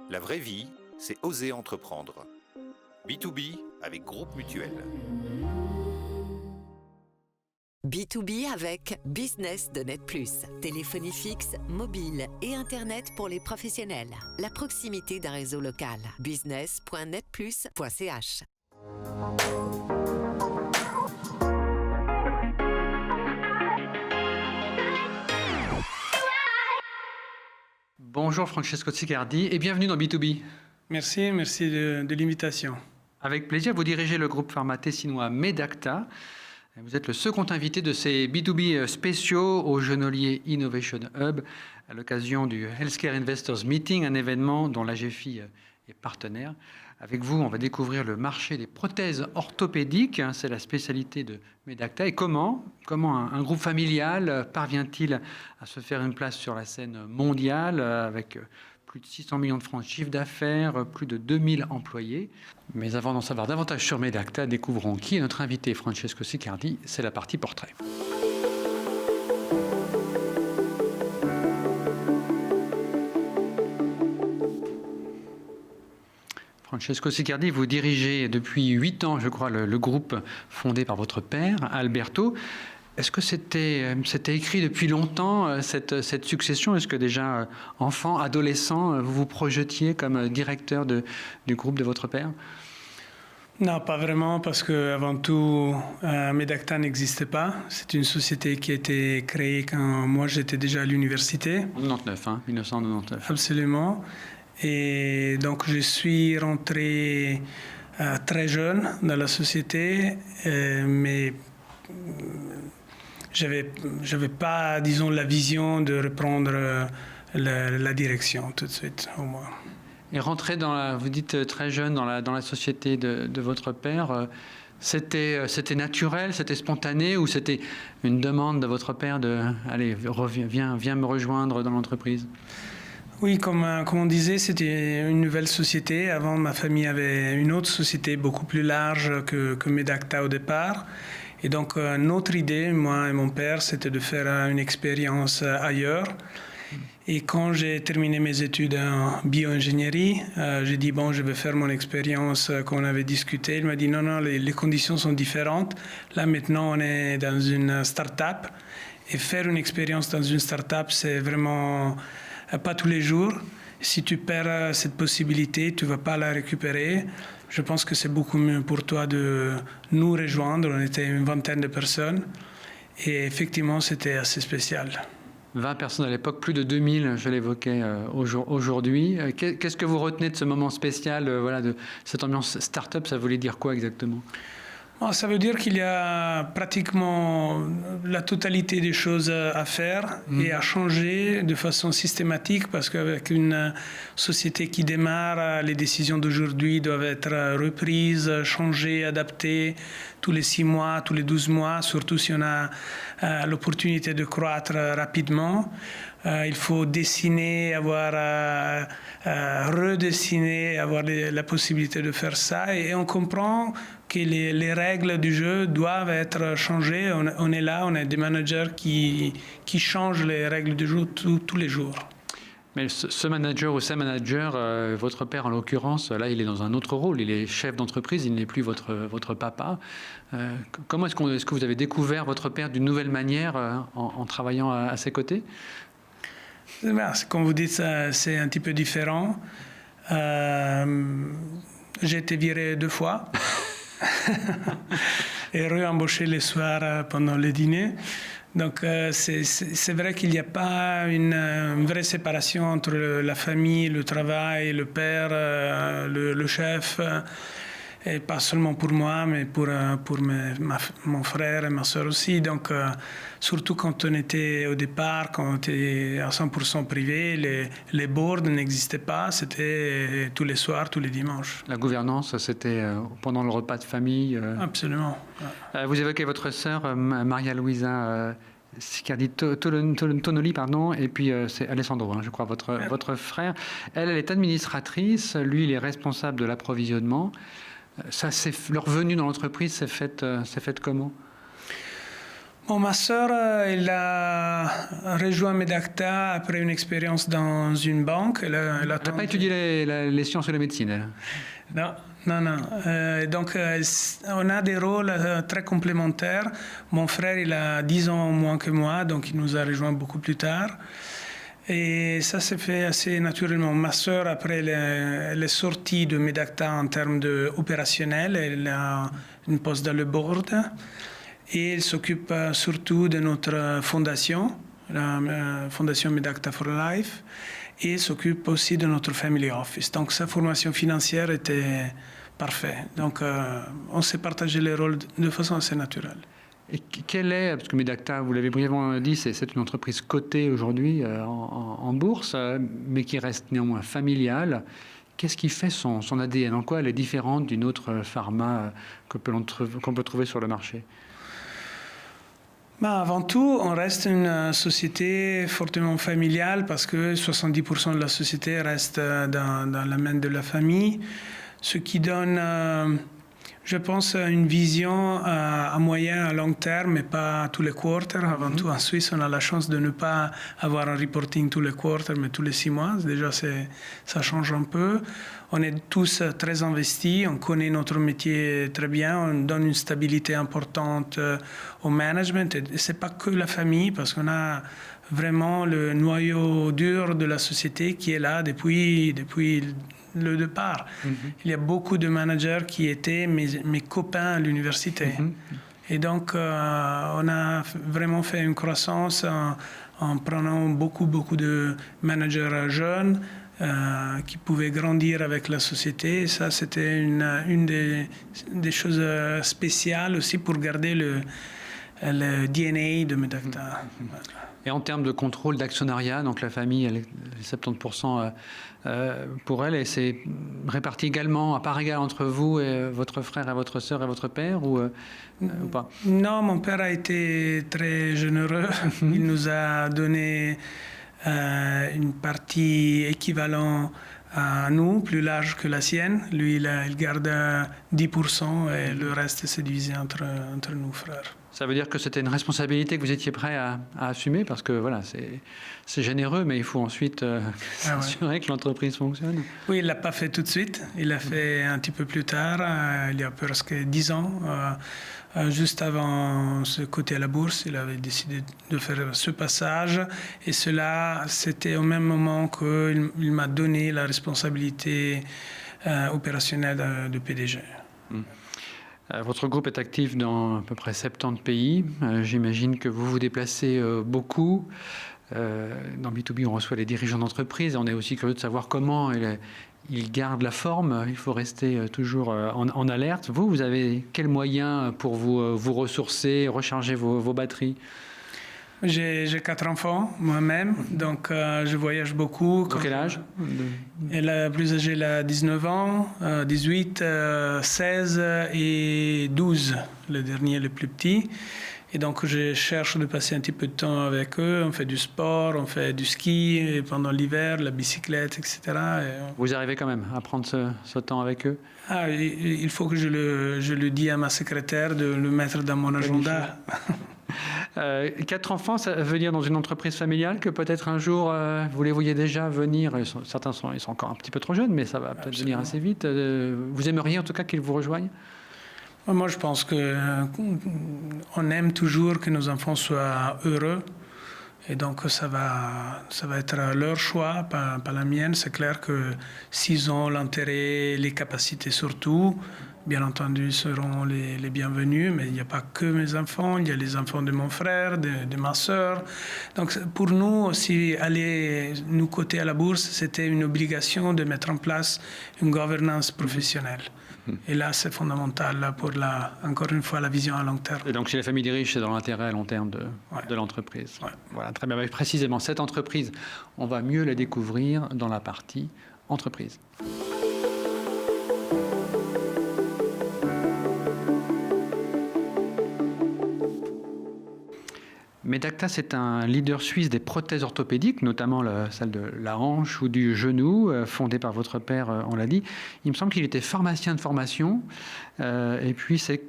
La vraie vie, c'est oser entreprendre. B2B avec Groupe Mutuel. B2B avec Business de Net Plus. Téléphonie fixe, mobile et Internet pour les professionnels. La proximité d'un réseau local. business.netplus.ch. Bonjour Francesco Siccardi et bienvenue dans B2B. Merci de l'invitation. Avec plaisir, vous dirigez le groupe pharma tessinois Medacta. Vous êtes le second invité de ces B2B spéciaux au Genolier Innovation Hub à l'occasion du Healthcare Investors Meeting, un événement dont l'AGFI est partenaire. Avec vous, on va découvrir le marché des prothèses orthopédiques, c'est la spécialité de Medacta. Et comment un groupe familial parvient-il à se faire une place sur la scène mondiale avec plus de 600 millions de francs de chiffre d'affaires, plus de 2000 employés. Mais avant d'en savoir davantage sur Medacta, découvrons qui est notre invité, Francesco Siccardi. C'est la partie portrait. Francesco Siccardi, vous dirigez depuis 8 ans, je crois, le groupe fondé par votre père, Alberto. Est-ce que c'était écrit depuis longtemps, cette succession? Est-ce que déjà, enfant, adolescent, vous vous projetiez comme directeur du groupe de votre père? Non, pas vraiment, parce qu'avant tout, Medacta n'existait pas. C'est une société qui a été créée quand moi j'étais déjà à l'université. En 1999, 1999. Absolument. Et donc je suis rentré très jeune dans la société, mais j'avais pas, disons, la vision de reprendre la direction tout de suite, au moins. Et rentrer vous dites très jeune, dans la société de votre père, c'était naturel, c'était spontané, ou c'était une demande de votre père de « Allez, viens me rejoindre dans l'entreprise » ? Oui, comme on disait, c'était une nouvelle société. Avant, ma famille avait une autre société beaucoup plus large que Medacta au départ. Et donc, notre idée, moi et mon père, c'était de faire une expérience ailleurs. Et quand j'ai terminé mes études en bioingénierie, j'ai dit, bon, je vais faire mon expérience qu'on avait discuté. Il m'a dit, non, les conditions sont différentes. Là, maintenant, on est dans une start-up. Et faire une expérience dans une start-up, c'est vraiment pas tous les jours. Si tu perds cette possibilité, tu ne vas pas la récupérer. Je pense que c'est beaucoup mieux pour toi de nous rejoindre. On était une vingtaine de personnes. Et effectivement, c'était assez spécial. 20 personnes à l'époque, plus de 2000, je l'évoquais aujourd'hui. Qu'est-ce que vous retenez de ce moment spécial, de cette ambiance start-up? Ça voulait dire quoi exactement? Ça veut dire qu'il y a pratiquement la totalité des choses à faire et à changer de façon systématique, parce qu'avec une société qui démarre, les décisions d'aujourd'hui doivent être reprises, changées, adaptées tous les 6 mois, tous les 12 mois, surtout si on a l'opportunité de croître rapidement. Il faut dessiner, redessiner, avoir la possibilité de faire ça. Et on comprend que les règles du jeu doivent être changées. On est là, on est des managers qui changent les règles du jeu tous les jours. Mais ce manager ou ces managers, votre père en l'occurrence, là il est dans un autre rôle, il est chef d'entreprise, il n'est plus votre papa. Comment est-ce que vous avez découvert votre père d'une nouvelle manière en travaillant à ses côtés? Comme vous dites, c'est un petit peu différent. J'ai été viré 2 fois et re-embauché les soirs pendant le dîner. Donc c'est vrai qu'il n'y a pas une vraie séparation entre la famille, le travail, le père, le chef. Et pas seulement pour moi, mais pour mon frère et ma soeur aussi. Donc, surtout quand on était au départ, quand on était à 100% privé, les boards n'existaient pas. C'était tous les soirs, tous les dimanches. La gouvernance, c'était pendant le repas de famille. Absolument. Vous évoquez votre sœur, Maria Luisa Siccardi Tonoli, pardon, et puis c'est Alessandro, je crois, votre frère. Elle est administratrice, lui, il est responsable de l'approvisionnement. Leur venue dans l'entreprise s'est faite comment? Bon, ma sœur, elle a rejoint Medacta après une expérience dans une banque. Elle n'a pas étudié les sciences et la médecine, elle? Non. Donc, on a des rôles très complémentaires. Mon frère, il a 10 ans moins que moi, donc il nous a rejoints beaucoup plus tard. Et ça s'est fait assez naturellement. Ma sœur, après, elle est sortie de Medacta en termes opérationnels. Elle a une poste dans le board. Et elle s'occupe surtout de notre fondation, la fondation Medacta for Life, et elle s'occupe aussi de notre family office. Donc sa formation financière était parfaite. Donc on s'est partagé les rôles de façon assez naturelle. Et quelle est, parce que Medacta, vous l'avez brièvement dit, c'est une entreprise cotée aujourd'hui en bourse, mais qui reste néanmoins familiale. Qu'est-ce qui fait son ADN? En quoi elle est différente d'une autre pharma qu'on peut trouver sur le marché? Avant tout, on reste une société fortement familiale parce que 70% de la société reste dans la main de la famille, ce qui donne, je pense, une vision à moyen, à long terme, mais pas tous les quarters. Avant tout, en Suisse, on a la chance de ne pas avoir un reporting tous les quarters, mais tous les 6 mois. Déjà, ça change un peu. On est tous très investis, on connaît notre métier très bien, on donne une stabilité importante au management. Et ce n'est pas que la famille, parce qu'on a vraiment le noyau dur de la société qui est là depuis le départ. Il y a beaucoup de managers qui étaient mes copains à l'université. Et donc, on a vraiment fait une croissance en prenant beaucoup de managers jeunes qui pouvaient grandir avec la société. Et ça, c'était une des choses spéciales aussi pour garder le DNA de Medacta. Et en termes de contrôle d'actionnariat, donc la famille, elle est 70% pour elle, et c'est réparti également à part égale entre vous et votre frère et votre sœur et votre père, ou pas? Non, mon père a été très généreux. Il nous a donné une partie équivalente à nous, plus large que la sienne. Lui, il garde 10% et le reste s'est divisé entre nous, frères. Ça veut dire que c'était une responsabilité que vous étiez prêt à assumer, parce que voilà, c'est généreux, mais il faut ensuite s'assurer que l'entreprise fonctionne. Oui, il ne l'a pas fait tout de suite. Il l'a fait un petit peu plus tard, il y a presque 10 ans. Juste avant ce côté à la bourse, il avait décidé de faire ce passage. Et cela, c'était au même moment qu'il m'a donné la responsabilité opérationnelle de PDG. Votre groupe est actif dans à peu près 70 pays. J'imagine que vous vous déplacez beaucoup. Dans B2B, on reçoit les dirigeants d'entreprise. On est aussi curieux de savoir comment ils gardent la forme. Il faut rester toujours en alerte. Vous avez quels moyens pour vous ressourcer, recharger vos batteries? J'ai 4 enfants moi-même, donc je voyage beaucoup. Quel âge? La plus âgée, elle a 19 ans, 18, 16 et 12, le dernier, le plus petit. Et donc je cherche de passer un petit peu de temps avec eux. On fait du sport, on fait du ski et pendant l'hiver, la bicyclette, etc. Vous arrivez quand même à prendre ce temps avec eux? Il faut que je le dise à ma secrétaire de le mettre dans mon agenda. 4 enfants, ça veut dire dans une entreprise familiale que peut-être un jour, vous les voyez déjà venir. Certains sont encore un petit peu trop jeunes, mais ça va peut-être venir assez vite. Vous aimeriez en tout cas qu'ils vous rejoignent? Moi, je pense qu'on aime toujours que nos enfants soient heureux. Et donc, ça va être leur choix, pas la mienne. C'est clair que s'ils ont l'intérêt, les capacités surtout, bien entendu, seront les bienvenus. Mais il n'y a pas que mes enfants, il y a les enfants de mon frère, de ma sœur. Donc, pour nous aussi, aller nous coter à la bourse, c'était une obligation de mettre en place une gouvernance professionnelle. Et là, c'est fondamental pour, encore une fois, la vision à long terme. Et donc, chez les familles riches, c'est dans l'intérêt à long terme de l'entreprise. Ouais. Voilà, très bien. Mais précisément, cette entreprise, on va mieux la découvrir dans la partie entreprise. Medacta, c'est un leader suisse des prothèses orthopédiques, notamment celle de la hanche ou du genou, fondée par votre père, on l'a dit. Il me semble qu'il était pharmacien de formation, et puis c'est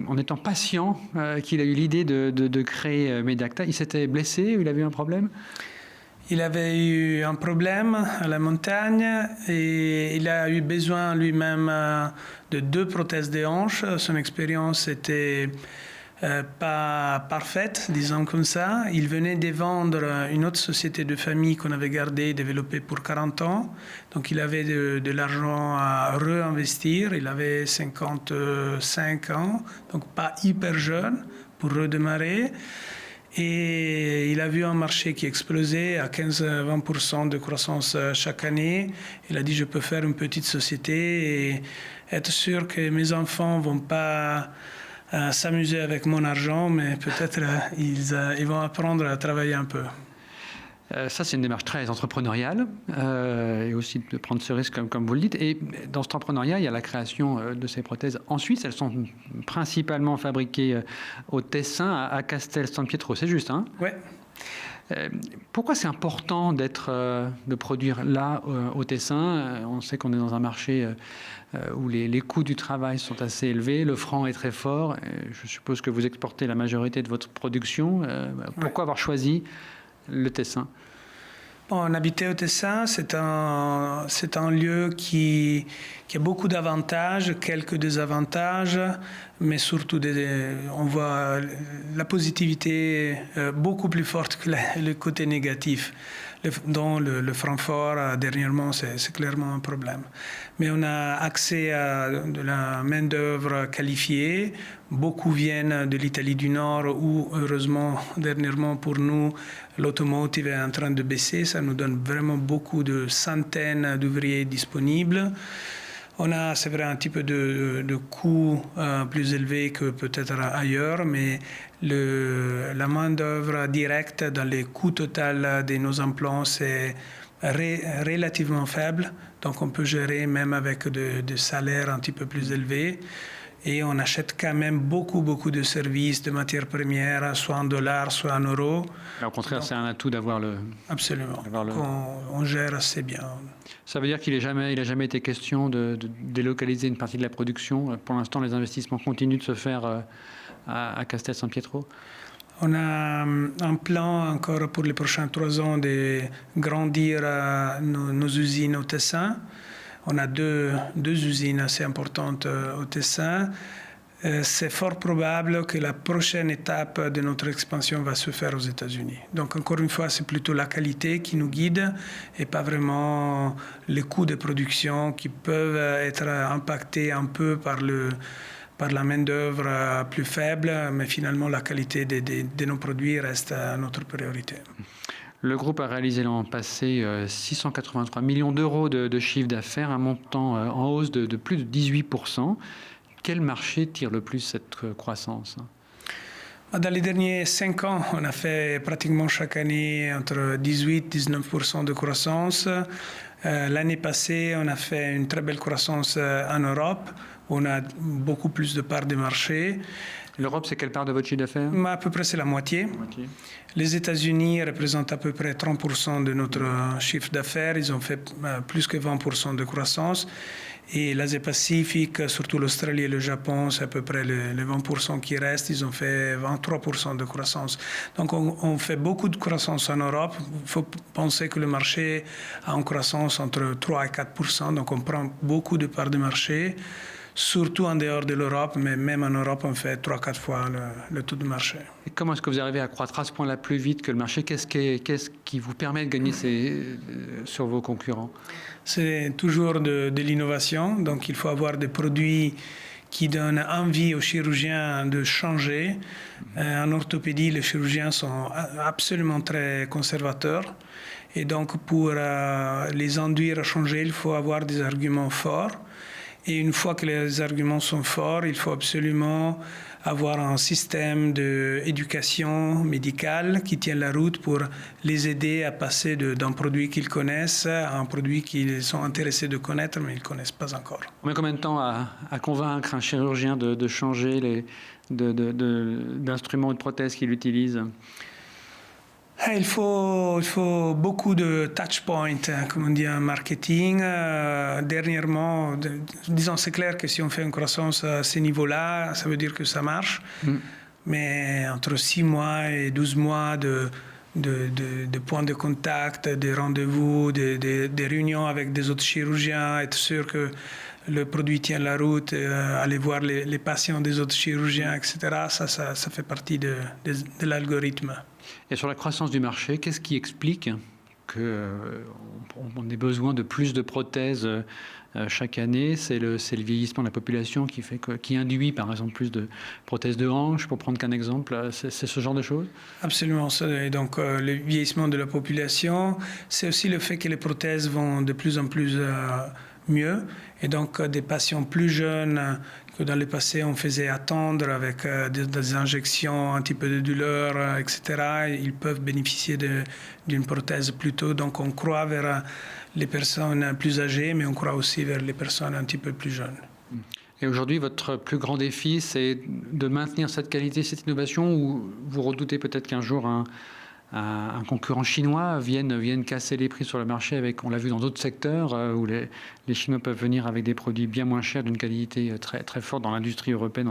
en étant patient qu'il a eu l'idée de créer Medacta. Il s'était blessé, il avait eu un problème? Il avait eu un problème à la montagne et il a eu besoin lui-même de 2 prothèses de hanches. Son expérience était pas parfaite, disons comme ça. Il venait de vendre une autre société de famille qu'on avait gardée et développée pour 40 ans. Donc il avait de l'argent à réinvestir. Il avait 55 ans, donc pas hyper jeune pour redémarrer. Et il a vu un marché qui explosait à 15-20% de croissance chaque année. Il a dit, je peux faire une petite société et être sûr que mes enfants ne vont pas s'amuser avec mon argent, mais peut-être ils vont apprendre à travailler un peu. Ça, c'est une démarche très entrepreneuriale et aussi de prendre ce risque, comme vous le dites. Et dans cet entrepreneuriat, il y a la création de ces prothèses en Suisse. Elles sont principalement fabriquées au Tessin, à Castel San Pietro. C'est juste, hein? Oui. Pourquoi c'est important de produire là, au Tessin? On sait qu'on est dans un marché où les coûts du travail sont assez élevés, le franc est très fort. Je suppose que vous exportez la majorité de votre production. Pourquoi avoir choisi le Tessin? On habitait au Tessin, c'est un lieu qui a beaucoup d'avantages, quelques désavantages, mais surtout on voit la positivité beaucoup plus forte que le côté négatif. Dans le Francfort, dernièrement, c'est clairement un problème. Mais on a accès à de la main-d'œuvre qualifiée. Beaucoup viennent de l'Italie du Nord où, heureusement, dernièrement pour nous, l'automotive est en train de baisser. Ça nous donne vraiment beaucoup de centaines d'ouvriers disponibles. On a, c'est vrai, un petit peu de coûts plus élevés que peut-être ailleurs, mais la main-d'œuvre directe dans les coûts totaux de nos implants, c'est relativement faible. Donc, on peut gérer même avec des salaires un petit peu plus élevés. Et on achète quand même beaucoup de services, de matières premières, soit en dollars, soit en euros. Au contraire, c'est un atout d'avoir le... Absolument. On gère assez bien. Ça veut dire qu'il n'a jamais été question de délocaliser une partie de la production. Pour l'instant, les investissements continuent de se faire à Castel San Pietro. On a un plan encore pour les prochains 3 ans de grandir nos usines au Tessin. On a deux usines assez importantes au Tessin. C'est fort probable que la prochaine étape de notre expansion va se faire aux États-Unis. Donc encore une fois, c'est plutôt la qualité qui nous guide et pas vraiment les coûts de production qui peuvent être impactés un peu par la main-d'œuvre plus faible, mais finalement la qualité de nos produits reste notre priorité. Le groupe a réalisé l'an passé 683 millions d'euros de chiffre d'affaires, un montant en hausse de plus de 18%. Quel marché tire le plus cette croissance? Dans les derniers 5 ans, on a fait pratiquement chaque année entre 18 et 19% de croissance. L'année passée, on a fait une très belle croissance en Europe. On a beaucoup plus de parts de marché. L'Europe, c'est quelle part de votre chiffre d'affaires? À peu près, c'est la moitié. Les États-Unis représentent à peu près 30% de notre chiffre d'affaires. Ils ont fait plus que 20% de croissance. Et l'Asie-Pacifique, surtout l'Australie et le Japon, c'est à peu près les 20% qui restent. Ils ont fait 23% de croissance. Donc, on fait beaucoup de croissance en Europe. Il faut penser que le marché a une croissance entre 3 et 4%. Donc, on prend beaucoup de parts de marché, surtout en dehors de l'Europe, mais même en Europe, on fait 3-4 fois le taux de marché. Et comment est-ce que vous arrivez à croître à ce point-là plus vite que le marché? Qu'est-ce qui vous permet de gagner sur vos concurrents? C'est toujours de l'innovation. Donc, il faut avoir des produits qui donnent envie aux chirurgiens de changer. En orthopédie, les chirurgiens sont absolument très conservateurs. Et donc, pour les induire à changer, il faut avoir des arguments forts. Et une fois que les arguments sont forts, il faut absolument avoir un système d'éducation médicale qui tient la route pour les aider à passer d'un produit qu'ils connaissent à un produit qu'ils sont intéressés de connaître, mais ils ne connaissent pas encore. On met combien de temps à convaincre un chirurgien de changer d'instruments ou de prothèses qu'il utilise? Il faut beaucoup de touch points, comme on dit en marketing. Dernièrement, disons, c'est clair que si on fait une croissance à ces niveaux-là, ça veut dire que ça marche. Mais entre 6 mois et 12 mois de points de contact, des rendez-vous, des réunions avec des autres chirurgiens, être sûr que le produit tient la route, aller voir les patients des autres chirurgiens, etc. Ça fait partie de l'algorithme. Et sur la croissance du marché, qu'est-ce qui explique qu'on ait besoin de plus de prothèses chaque année? C'est le vieillissement de la population qui induit, par exemple, plus de prothèses de hanche, pour prendre qu'un exemple. C'est ce genre de choses? Absolument. Et donc, le vieillissement de la population, c'est aussi le fait que les prothèses vont de plus en plus mieux. Et donc, des patients plus jeunes que dans le passé, on faisait attendre avec des injections, un petit peu de douleur, etc. Ils peuvent bénéficier d'une prothèse plus tôt. Donc, on croit vers les personnes plus âgées, mais on croit aussi vers les personnes un petit peu plus jeunes. Et aujourd'hui, votre plus grand défi, c'est de maintenir cette qualité, cette innovation, ou vous redoutez peut-être qu'un jour un concurrent chinois vienne casser les prix sur le marché on l'a vu dans d'autres secteurs où les Chinois peuvent venir avec des produits bien moins chers d'une qualité très, très forte dans l'industrie européenne.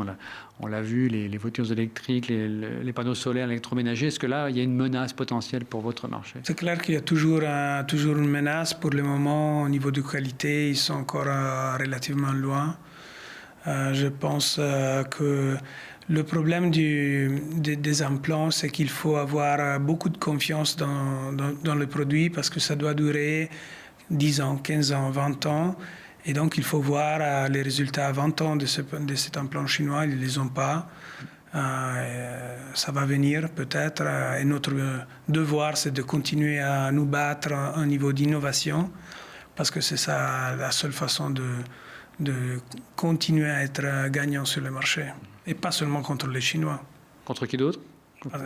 On l'a vu, les voitures électriques, les panneaux solaires, l'électroménager. Est-ce que là, il y a une menace potentielle pour votre marché? C'est clair qu'il y a toujours une menace. Pour le moment, au niveau de qualité, ils sont encore relativement loin. Je pense que le problème des implants, c'est qu'il faut avoir beaucoup de confiance dans le produit parce que ça doit durer 10 ans, 15 ans, 20 ans. Et donc, il faut voir les résultats à 20 ans de cet implant chinois. Ils ne les ont pas. Ça va venir peut-être. Et notre devoir, c'est de continuer à nous battre à un niveau d'innovation parce que c'est ça la seule façon de continuer à être gagnant sur le marché. Et pas seulement contre les Chinois. Contre qui d'autre?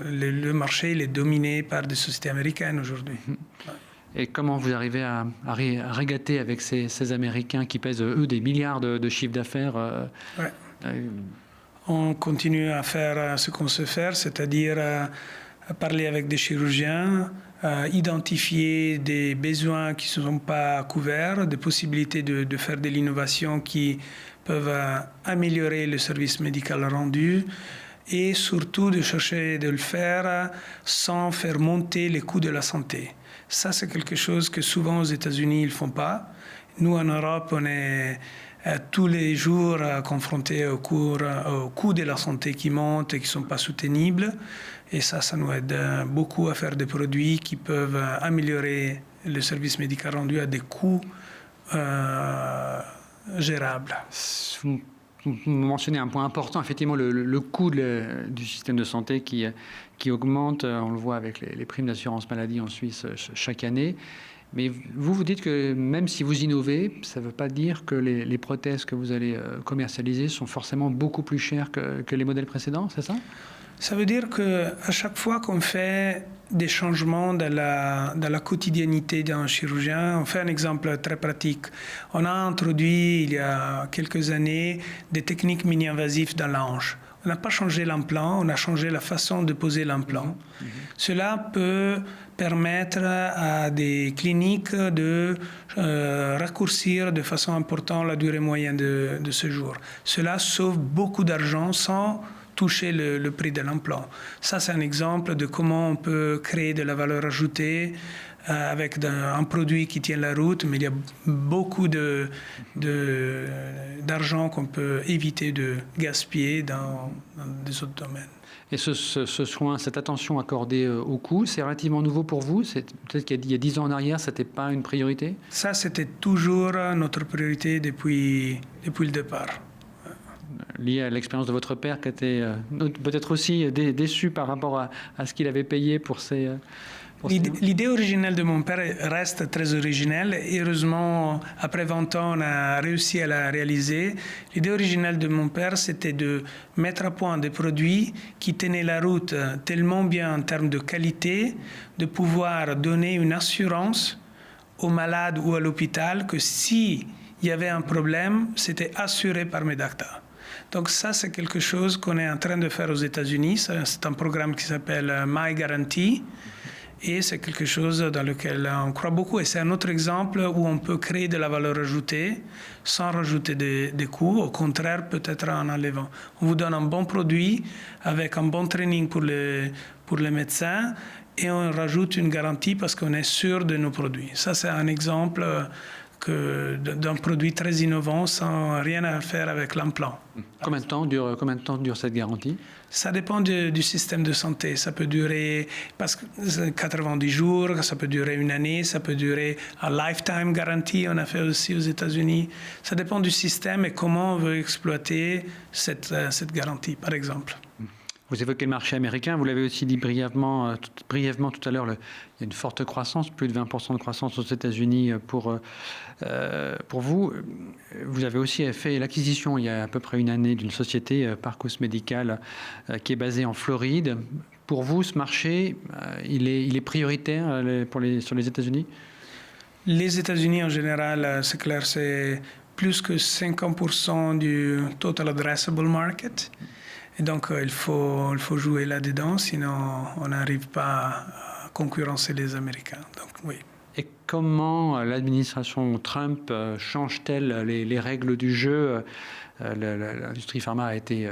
Le marché il est dominé par des sociétés américaines aujourd'hui. Et comment vous arrivez à régater avec ces Américains qui pèsent, eux, des milliards de chiffre d'affaires? On continue à faire ce qu'on sait faire, c'est-à-dire parler avec des chirurgiens, identifier des besoins qui ne sont pas couverts, des possibilités de faire de l'innovation qui peuvent améliorer le service médical rendu et surtout de chercher de le faire sans faire monter les coûts de la santé. Ça, c'est quelque chose que souvent aux États-Unis, ils ne font pas. Nous, en Europe, on est tous les jours confrontés au coût de la santé qui montent et qui ne sont pas soutenables. Et ça nous aide beaucoup à faire des produits qui peuvent améliorer le service médical rendu à des coûts gérables. Vous mentionnez un point important, effectivement, le coût du système de santé qui augmente. On le voit avec les primes d'assurance maladie en Suisse chaque année. Mais vous dites que même si vous innovez, ça ne veut pas dire que les prothèses que vous allez commercialiser sont forcément beaucoup plus chères que les modèles précédents, c'est ça? Ça veut dire qu'à chaque fois qu'on fait des changements dans la quotidiennité d'un chirurgien, on fait un exemple très pratique. On a introduit il y a quelques années des techniques mini-invasives dans la hanche. On n'a pas changé l'implant, on a changé la façon de poser l'implant. Cela peut permettre à des cliniques de raccourcir de façon importante la durée moyenne de séjour. Cela sauve beaucoup d'argent sans toucher le prix de l'implant. Ça, c'est un exemple de comment on peut créer de la valeur ajoutée avec un produit qui tient la route, mais il y a beaucoup d'argent qu'on peut éviter de gaspiller dans des autres domaines. Et ce soin, cette attention accordée au coût, c'est relativement nouveau pour vous? Peut-être qu'il y a 10 ans en arrière, ce n'était pas une priorité? Ça, c'était toujours notre priorité depuis le départ. Lié à l'expérience de votre père qui était peut-être aussi déçu par rapport à ce qu'il avait payé pour ses... L'idée originelle de mon père reste très originelle. Et heureusement, après 20 ans, on a réussi à la réaliser. L'idée originelle de mon père, c'était de mettre à point des produits qui tenaient la route tellement bien en termes de qualité, de pouvoir donner une assurance aux malades ou à l'hôpital que s'il y avait un problème, c'était assuré par Medacta. Donc ça, c'est quelque chose qu'on est en train de faire aux États-Unis. C'est un programme qui s'appelle My Guarantee. Et c'est quelque chose dans lequel on croit beaucoup. Et c'est un autre exemple où on peut créer de la valeur ajoutée sans rajouter des coûts. Au contraire, peut-être en enlevant. On vous donne un bon produit avec un bon training pour les médecins et on rajoute une garantie parce qu'on est sûr de nos produits. Ça, c'est un exemple d'un produit très innovant sans rien à faire avec l'implant. Combien de temps dure cette garantie? Ça dépend du système de santé. Ça peut durer 90 jours, ça peut durer une année, ça peut durer un lifetime garantie. On a fait aussi aux États-Unis. Ça dépend du système et comment on veut exploiter cette garantie, par exemple. Vous évoquez le marché américain, vous l'avez aussi dit brièvement tout à l'heure, il y a une forte croissance, plus de 20% de croissance aux États-Unis pour vous. Vous avez aussi fait l'acquisition il y a à peu près une année d'une société, Parcus Medical, qui est basée en Floride. Pour vous, ce marché, il est prioritaire sur les États-Unis? Les États-Unis en général, c'est clair, c'est plus que 50% du total addressable market. Et donc, il faut jouer là-dedans, sinon on n'arrive pas à concurrencer les Américains. Donc, oui. Et comment l'administration Trump change-t-elle les règles du jeu? L'industrie pharma a été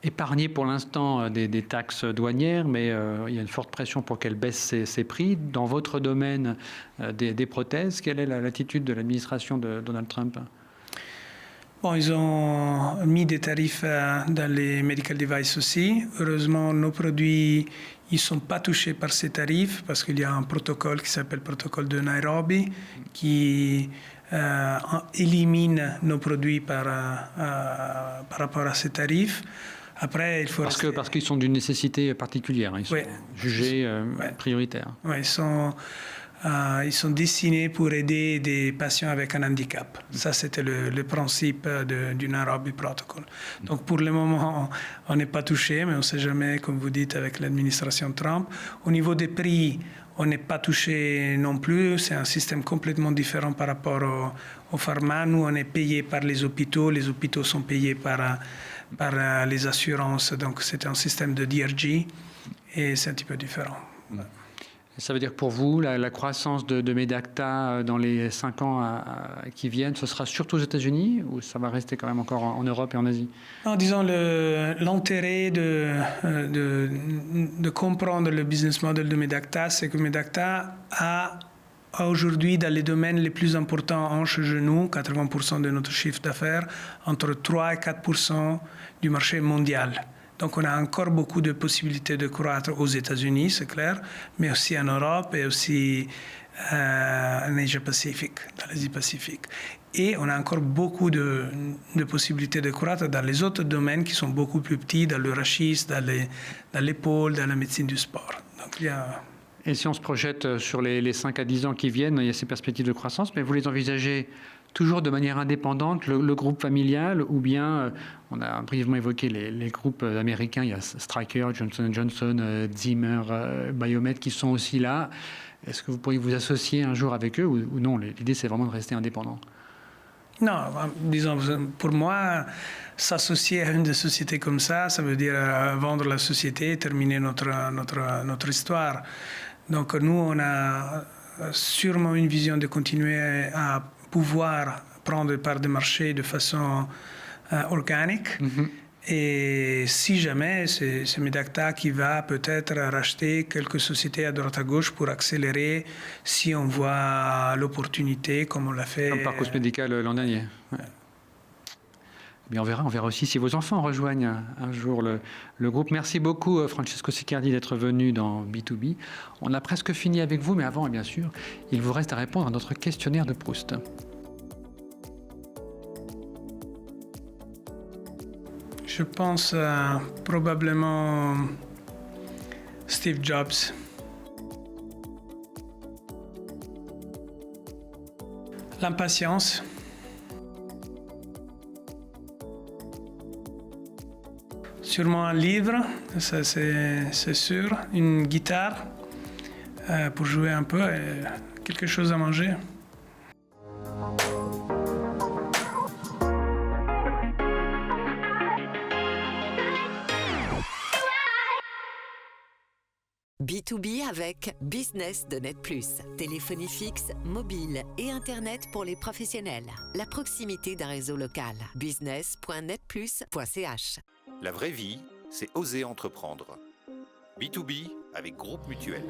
épargnée pour l'instant des taxes douanières, mais il y a une forte pression pour qu'elle baisse ses prix. Dans votre domaine des prothèses, quelle est l'attitude de l'administration de Donald Trump? Bon, ils ont mis des tarifs dans les medical devices aussi. Heureusement, nos produits, ils ne sont pas touchés par ces tarifs parce qu'il y a un protocole qui s'appelle le protocole de Nairobi qui élimine nos produits par rapport à ces tarifs. Après, il faut parce qu'ils sont d'une nécessité particulière, ils sont jugés prioritaires. Oui, ils sont destinés pour aider des patients avec un handicap. Ça, c'était le principe du Nairobi Protocol. Donc, pour le moment, on n'est pas touché, mais on ne sait jamais, comme vous dites, avec l'administration Trump. Au niveau des prix, on n'est pas touché non plus. C'est un système complètement différent par rapport au pharma. Nous, on est payé par les hôpitaux. Les hôpitaux sont payés par les assurances. Donc, c'est un système de DRG et c'est un petit peu différent. Ça veut dire que pour vous, la croissance de Medacta dans les 5 ans qui viennent, ce sera surtout aux États-Unis ou ça va rester quand même encore en Europe et en Asie? Non, disons, l'intérêt de comprendre le business model de Medacta, c'est que Medacta a aujourd'hui, dans les domaines les plus importants, hanches, genoux, 80% de notre chiffre d'affaires, entre 3 et 4% du marché mondial. Donc, on a encore beaucoup de possibilités de croître aux États-Unis, c'est clair, mais aussi en Europe et aussi en Asie-Pacifique, dans l'Asie-Pacifique. Et on a encore beaucoup de possibilités de croître dans les autres domaines qui sont beaucoup plus petits, dans le rachis, dans l'épaule, dans la médecine du sport. Donc, il y a... Et si on se projette sur les 5 à 10 ans qui viennent, il y a ces perspectives de croissance, mais vous les envisagez toujours de manière indépendante, le groupe familial, ou bien, on a brièvement évoqué les groupes américains, il y a Stryker, Johnson & Johnson, Zimmer, Biomet qui sont aussi là. Est-ce que vous pourriez vous associer un jour avec eux ou non? L'idée, c'est vraiment de rester indépendant. Non, disons, pour moi, s'associer à une des sociétés comme ça veut dire vendre la société et terminer notre histoire. Donc nous, on a sûrement une vision de continuer à pouvoir prendre part des marchés de façon organique. Mm-hmm. Et si jamais, c'est Medacta qui va peut-être racheter quelques sociétés à droite à gauche pour accélérer si on voit l'opportunité, comme on l'a fait. Comme Parcus Medical l'an dernier. Ouais. Mais on verra aussi si vos enfants rejoignent un jour le groupe. Merci beaucoup, Francesco Siccardi, d'être venu dans B2B. On a presque fini avec vous, mais avant, bien sûr, il vous reste à répondre à notre questionnaire de Proust. Je pense probablement Steve Jobs. L'impatience. Sûrement un livre, ça c'est sûr. Une guitare pour jouer un peu et quelque chose à manger. B2B avec Business de Net Plus. Téléphonie fixe, mobile et Internet pour les professionnels. La proximité d'un réseau local. business.netplus.ch. La vraie vie, c'est oser entreprendre. B2B avec Groupe Mutuel.